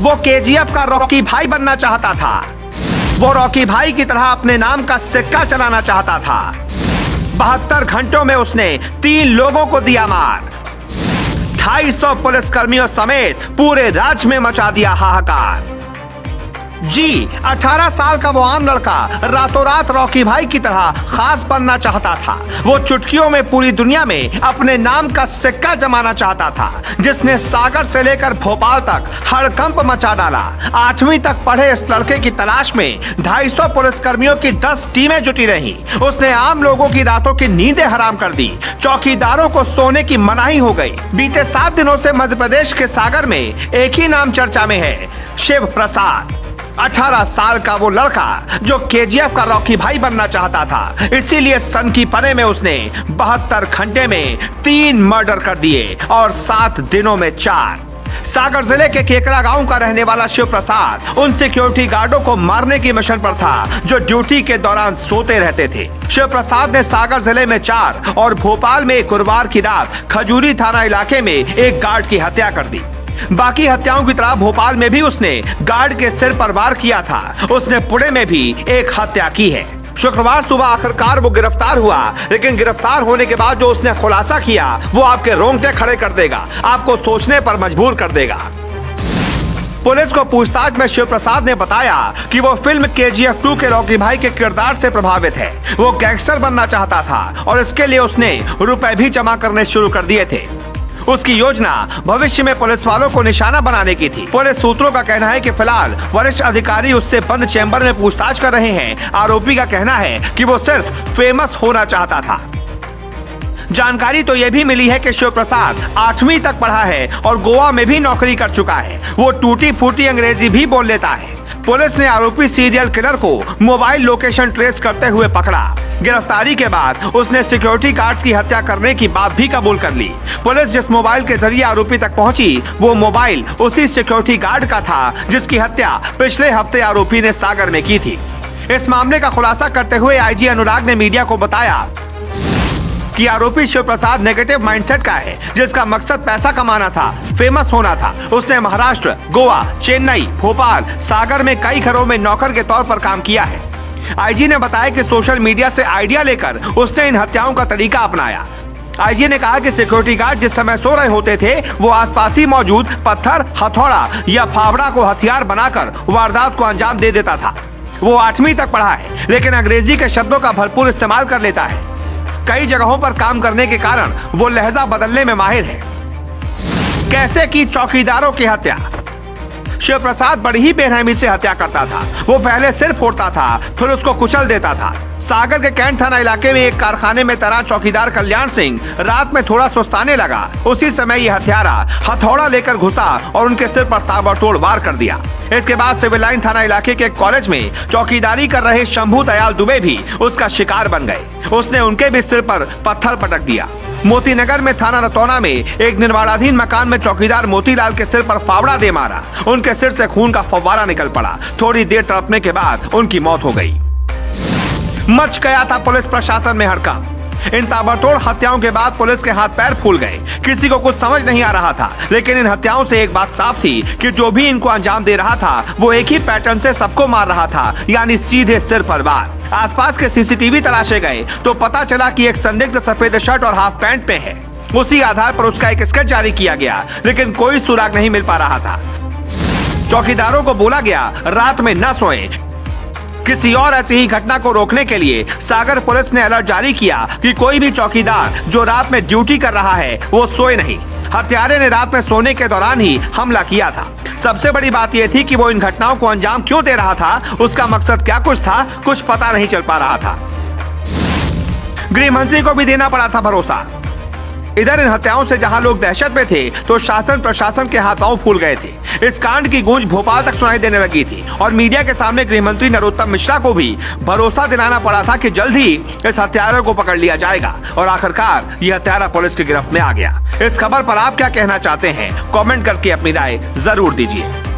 वो केजीएफ का रॉकी भाई बनना चाहता था। वो रॉकी भाई की तरह अपने नाम का सिक्का चलाना चाहता था। 72 घंटों में उसने 3 लोगों को दिया मार। 250 पुलिसकर्मियों समेत पूरे राज्य में मचा दिया हाहाकार। जी, 18 साल का वो आम लड़का रातों रात रॉकी भाई की तरह खास बनना चाहता था। वो चुटकियों में पूरी दुनिया में अपने नाम का सिक्का जमाना चाहता था, जिसने सागर से लेकर भोपाल तक हड़कंप मचा डाला। 8वीं तक पढ़े इस लड़के की तलाश में 250 पुलिसकर्मियों की 10 टीमें जुटी रहीं। उसने आम लोगों की रातों की नींदें हराम कर दी। चौकीदारों को सोने की मनाही हो गई। बीते 7 दिनों से मध्य प्रदेश के सागर में एक ही नाम चर्चा में है, शिव प्रसाद। 18 साल का वो लड़का जो केजीएफ का रॉकी भाई बनना चाहता था, इसीलिए सनकीपने में उसने 72 घंटे में 3 मर्डर कर दिए और 7 दिनों में 4। सागर जिले के केकरा गांव का रहने वाला शिव प्रसाद उन सिक्योरिटी गार्डों को मारने की मिशन पर था जो ड्यूटी के दौरान सोते रहते थे। शिव प्रसाद ने सागर जिले में 4 और भोपाल में गुरुवार की रात खजूरी थाना इलाके में एक गार्ड की हत्या कर दी। बाकी हत्याओं की तरह भोपाल में भी उसने गार्ड के सिर पर वार किया था। उसने पुणे में भी एक हत्या की है। शुक्रवार सुबह आखिरकार वो गिरफ्तार हुआ, लेकिन गिरफ्तार होने के बाद जो उसने खुलासा किया वो आपके रोंगटे खड़े कर देगा, आपको सोचने पर मजबूर कर देगा। पुलिस को पूछताछ में शिव प्रसाद ने बताया कि वो फिल्म केजीएफ 2 के रॉकी भाई के किरदार से प्रभावित है। वो गैंगस्टर बनना चाहता था और इसके लिए उसने रुपए भी जमा करने शुरू कर दिए थे। उसकी योजना भविष्य में पुलिस वालों को निशाना बनाने की थी। पुलिस सूत्रों का कहना है कि फिलहाल वरिष्ठ अधिकारी उससे बंद चैम्बर में पूछताछ कर रहे हैं। आरोपी का कहना है कि वो सिर्फ फेमस होना चाहता था। जानकारी तो यह भी मिली है कि शिव प्रसाद 8वीं तक पढ़ा है और गोवा में भी नौकरी कर चुका है। वो टूटी फूटी अंग्रेजी भी बोल लेता है। पुलिस ने आरोपी सीरियल किलर को मोबाइल लोकेशन ट्रेस करते हुए पकड़ा। गिरफ्तारी के बाद उसने सिक्योरिटी गार्ड्स की हत्या करने की बात भी कबूल कर ली। पुलिस जिस मोबाइल के जरिए आरोपी तक पहुंची, वो मोबाइल उसी सिक्योरिटी गार्ड का था जिसकी हत्या पिछले हफ्ते आरोपी ने सागर में की थी। इस मामले का खुलासा करते हुए आईजी अनुराग ने मीडिया को बताया कि आरोपी शिव प्रसाद नेगेटिव माइंडसेट का है, जिसका मकसद पैसा कमाना था, फेमस होना था। उसने महाराष्ट्र, गोवा, चेन्नई, भोपाल, सागर में कई घरों में नौकर के तौर पर काम किया है। आईजी ने बताया कि सोशल मीडिया से आइडिया लेकर उसने इन हत्याओं का तरीका अपनाया। आईजी ने कहा कि सिक्योरिटी गार्ड जिस समय सो रहे होते थे, वो आसपास ही मौजूद पत्थर, हथौड़ा या फावड़ा को हथियार बनाकर वारदात को अंजाम दे देता था। वो 8वीं तक पढ़ा है, लेकिन अंग्रेजी के शब्दों का भरपूर इस्तेमाल कर लेता है। कई जगहों पर काम करने के कारण वो लहजा बदलने में माहिर है। कैसे की चौकीदारों की हत्या? शिव प्रसाद बड़ी ही बेरहमी से हत्या करता था। वो पहले सिर फोड़ता था, फिर उसको कुचल देता था। सागर के कैंट थाना इलाके में एक कारखाने में तैनात चौकीदार कल्याण सिंह रात में थोड़ा सुस्ताने लगा। उसी समय ये हत्यारा हथौड़ा लेकर घुसा और उनके सिर पर ताबड़तोड़ वार कर दिया। इसके बाद सिविल लाइन थाना इलाके के कॉलेज में चौकीदारी कर रहे शंभू दयाल दुबे भी उसका शिकार बन गए। उसने उनके भी सिर पर पत्थर पटक दिया। मोतीनगर में थाना रतौना में एक निर्माणाधीन मकान में चौकीदार मोतीलाल के सिर पर फावड़ा दे मारा। उनके सिर से खून का फव्वारा निकल पड़ा। थोड़ी देर तड़पने के बाद उनकी मौत हो गई। मच गया था पुलिस प्रशासन में हड़कंप। इन ताबड़तोड़ हत्याओं के बाद पुलिस के हाथ पैर फूल गए। किसी को कुछ समझ नहीं आ रहा था, लेकिन इन हत्याओं से एक बात साफ थी कि जो भी इनको अंजाम दे रहा था वो एक ही पैटर्न से सबको मार रहा था, यानी सीधे सिर पर वार। आसपास के सीसीटीवी तलाशे गए तो पता चला कि एक संदिग्ध सफेद शर्ट और हाफ पैंट पे है। उसी आधार पर उसका एक स्केच जारी किया गया, लेकिन कोई सुराग नहीं मिल पा रहा था। चौकीदारों को बोला गया रात में न सोएं। किसी और ऐसी ही घटना को रोकने के लिए सागर पुलिस ने अलर्ट जारी किया कि कोई भी चौकीदार जो रात में ड्यूटी कर रहा है वो सोए नहीं। हत्यारे ने रात में सोने के दौरान ही हमला किया था। सबसे बड़ी बात यह थी कि वो इन घटनाओं को अंजाम क्यों दे रहा था, उसका मकसद क्या कुछ था, कुछ पता नहीं चल पा रहा था। गृह मंत्री को भी देना पड़ा था भरोसा। इधर इन हत्याओं से जहां लोग दहशत में थे, तो शासन प्रशासन के हाथ पांव फूल गए थे। इस कांड की गूंज भोपाल तक सुनाई देने लगी थी और मीडिया के सामने गृह मंत्री नरोत्तम मिश्रा को भी भरोसा दिलाना पड़ा था कि जल्द ही इस हत्यारे को पकड़ लिया जाएगा। और आखिरकार ये हत्यारा पुलिस की गिरफ्त में आ गया। इस खबर पर आप क्या कहना चाहते हैं? कमेंट करके अपनी राय जरूर दीजिए।